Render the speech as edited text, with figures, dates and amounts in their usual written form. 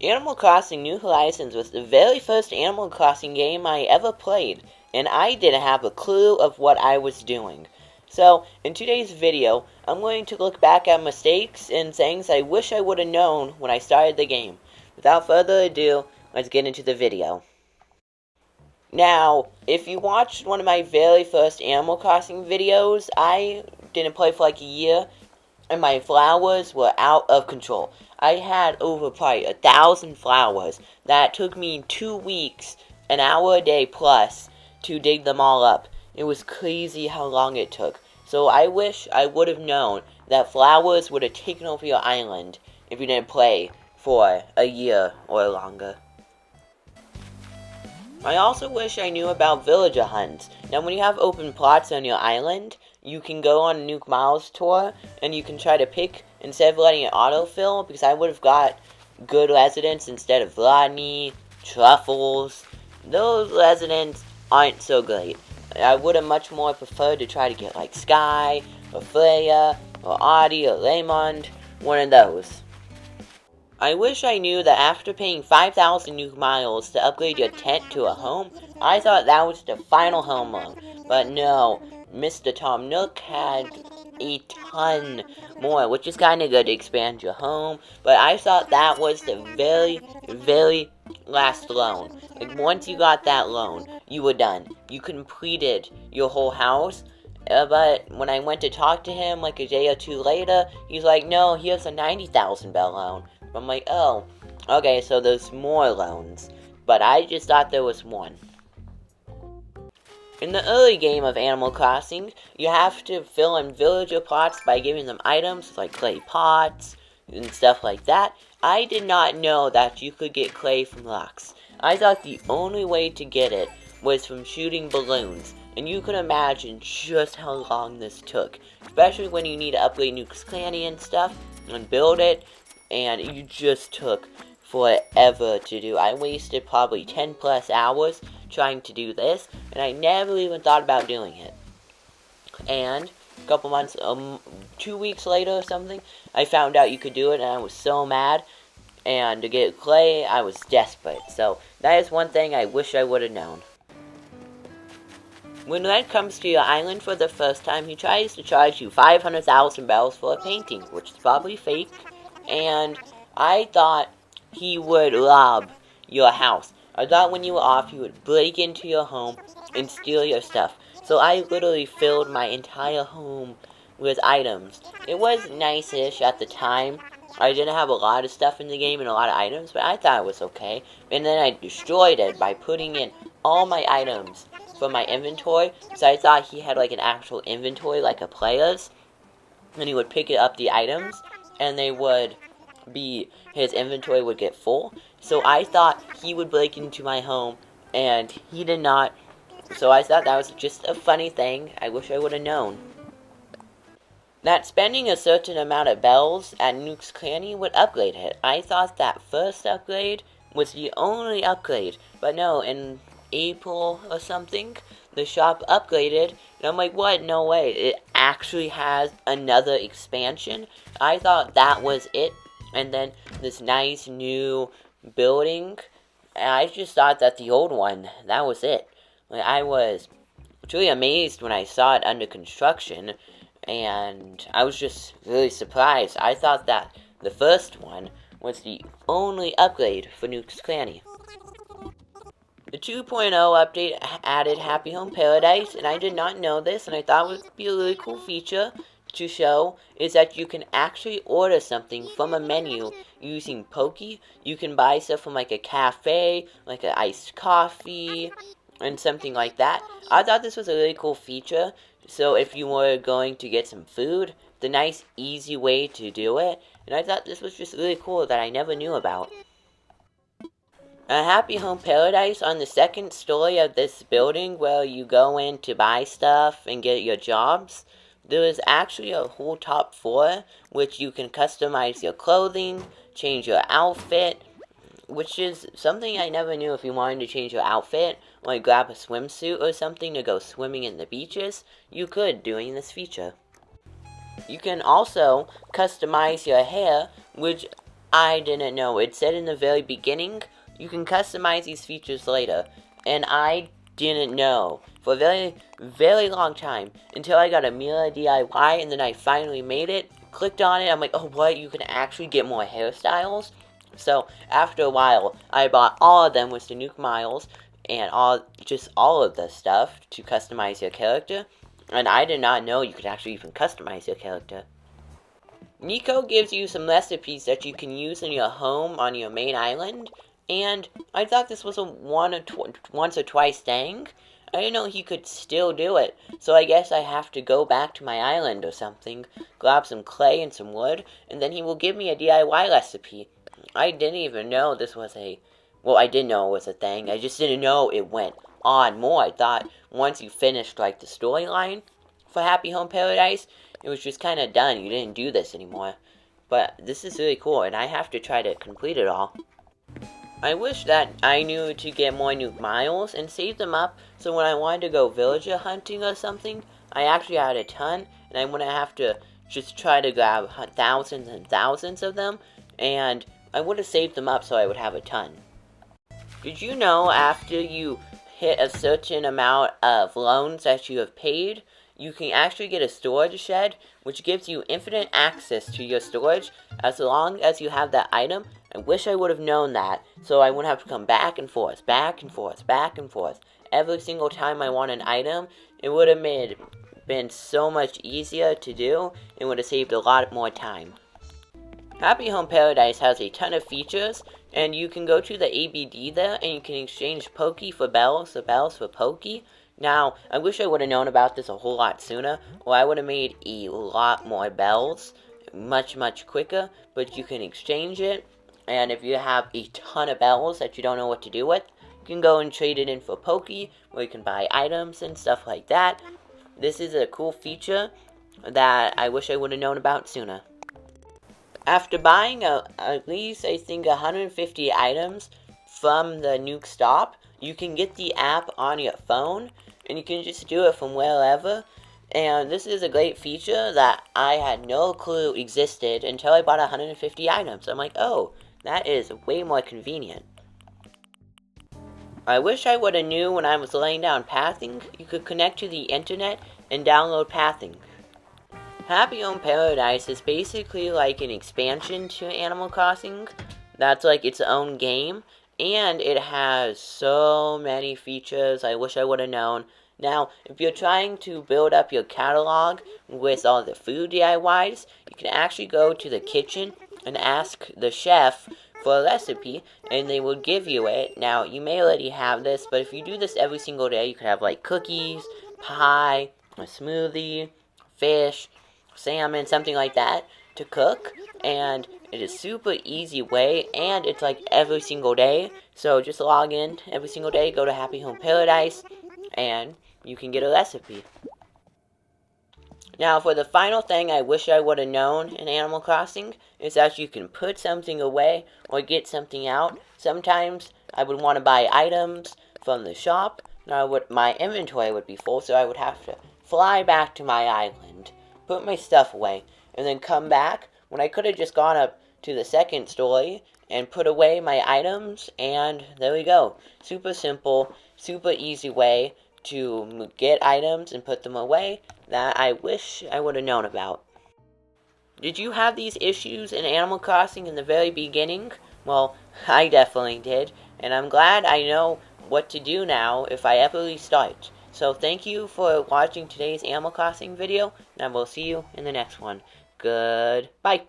Animal Crossing New Horizons was the very first Animal Crossing game I ever played, and I didn't have a clue of what I was doing. So, in today's video, I'm going to look back at mistakes and things I wish I would have known when I started the game. Without further ado, let's get into the video. Now, if you watched one of my very first Animal Crossing videos, I didn't play for like a year, and my flowers were out of control. I had over probably 1,000 flowers that took me 2 weeks, an hour a day plus, to dig them all up. It was crazy how long it took. So I wish I would have known that flowers would have taken over your island if you didn't play for a year or longer. I also wish I knew about villager hunts. Now when you have open plots on your island, you can go on a Nook Miles tour, and you can try to pick, instead of letting it autofill, because I would have got good residents instead of Rodney, Truffles. Those residents aren't so great. I would have much more preferred to try to get like Sky, or Freya, or Audie, or Raymond, one of those. I wish I knew that after paying 5,000 Nook Miles to upgrade your tent to a home, I thought that was the final home loan. But no, Mr. Tom Nook had a ton more, which is kind of good to expand your home. But I thought that was the very last loan. Like, once you got that loan, you were done. You completed your whole house. But when I went to talk to him like a day or two later, he's like, no, here's a 90,000 bell loan. I'm like, oh, okay, so there's more loans. But I just thought there was one. In the early game of Animal Crossing, you have to fill in villager plots by giving them items like clay pots and stuff like that. I did not know that you could get clay from rocks. I thought the only way to get it was from shooting balloons. And you can imagine just how long this took. Especially when you need to upgrade Nook's Cranny and stuff and build it. And it just took forever to do. I wasted probably 10 plus hours trying to do this, and I never even thought about doing it. And a couple months, 2 weeks later or something, I found out you could do it, and I was so mad. And to get clay, I was desperate. So that is one thing I wish I would have known. When Red comes to your island for the first time, he tries to charge you 500,000 bells for a painting, which is probably fake. And I thought he would rob your house. I thought when you were off, he would break into your home and steal your stuff. So I literally filled my entire home with items. It was nice-ish at the time. I didn't have a lot of stuff in the game and a lot of items, but I thought it was okay. And then I destroyed it by putting in all my items from my inventory. So I thought he had like an actual inventory like a player's. And he would pick up the items, and they would be, his inventory would get full. So I thought he would break into my home, and he did not. So I thought that was just a funny thing. I wish I would have known that spending a certain amount of bells at Nook's Cranny would upgrade it. I thought that first upgrade was the only upgrade, but no, in April or something, the shop upgraded, and I'm like, what? No way. It actually has another expansion. I thought that was it, and then this nice new building, and I just thought that the old one, that was it. Like, I was truly amazed when I saw it under construction, and I was just really surprised. I thought that the first one was the only upgrade for Nook's Cranny. The 2.0 update added Happy Home Paradise, and I did not know this, and I thought it would be a really cool feature to show, is that you can actually order something from a menu using Poke. You can buy stuff from like a cafe, like an iced coffee, and something like that. I thought this was a really cool feature, so if you were going to get some food, the nice easy way to do it, and I thought this was just really cool that I never knew about. A Happy Home Paradise, on the second story of this building where you go in to buy stuff and get your jobs, there is actually a whole top floor which you can customize your clothing, change your outfit, which is something I never knew. If you wanted to change your outfit, like grab a swimsuit or something to go swimming in the beaches, you could doing this feature. You can also customize your hair, which I didn't know. It said in the very beginning, you can customize these features later. And I didn't know for a very, very long time until I got a Mila DIY, and then I finally made it. Clicked on it, I'm like, oh what, you can actually get more hairstyles? So after a while, I bought all of them with the Nook Miles and all of the stuff to customize your character. And I did not know you could actually even customize your character. Nico gives you some recipes that you can use in your home on your main island, and I thought this was a once or twice thing. I didn't know he could still do it, so I guess I have to go back to my island or something, grab some clay and some wood, and then he will give me a DIY recipe. I didn't even know this was well, I did know it was a thing, I just didn't know it went on more. I thought once you finished, like, the storyline for Happy Home Paradise, it was just kind of done. You didn't do this anymore. But this is really cool, and I have to try to complete it all. I wish that I knew to get more Nook Miles and save them up so when I wanted to go villager hunting or something, I actually had a ton, and I wouldn't have to just try to grab thousands and thousands of them, and I would have saved them up so I would have a ton. Did you know after you hit a certain amount of loans that you have paid, you can actually get a storage shed, which gives you infinite access to your storage as long as you have that item? I wish I would have known that, so I wouldn't have to come back and forth, back and forth, back and forth. Every single time I want an item, it would have been so much easier to do, and would have saved a lot more time. Happy Home Paradise has a ton of features, and you can go to the ABD there, and you can exchange Pokey for bells, or bells for Pokey. Now, I wish I would have known about this a whole lot sooner, or I would have made a lot more bells much, much quicker, but you can exchange it, and if you have a ton of bells that you don't know what to do with, you can go and trade it in for Pokey, where you can buy items and stuff like that. This is a cool feature that I wish I would have known about sooner. After buying at least, I think, 150 items from the Nook Stop, you can get the app on your phone, and you can just do it from wherever. And this is a great feature that I had no clue existed until I bought 150 items. I'm like, oh, that is way more convenient. I wish I would have knew when I was laying down pathing, you could connect to the internet and download pathing. Happy Home Paradise is basically like an expansion to Animal Crossing. That's like its own game, and it has so many features I wish I would have known. Now, if you're trying to build up your catalog with all the food DIYs, you can actually go to the kitchen and ask the chef for a recipe, and they will give you it. Now, you may already have this, but if you do this every single day, you could have like cookies, pie, a smoothie, fish, salmon, something like that to cook, and it is super easy way, and it's like every single day. So just log in every single day, go to Happy Home Paradise, and you can get a recipe. Now, for the final thing I wish I would have known in Animal Crossing is that you can put something away or get something out. Sometimes I would want to buy items from the shop. Now, my inventory would be full, so I would have to fly back to my island, put my stuff away, and then come back when I could have just gone up to the second story and put away my items, and there we go. Super simple, super easy way to get items and put them away that I wish I would have known about. Did you have these issues in Animal Crossing in the very beginning? Well, I definitely did, and I'm glad I know what to do now if I ever restart. So thank you for watching today's Animal Crossing video, and I will see you in the next one. Goodbye.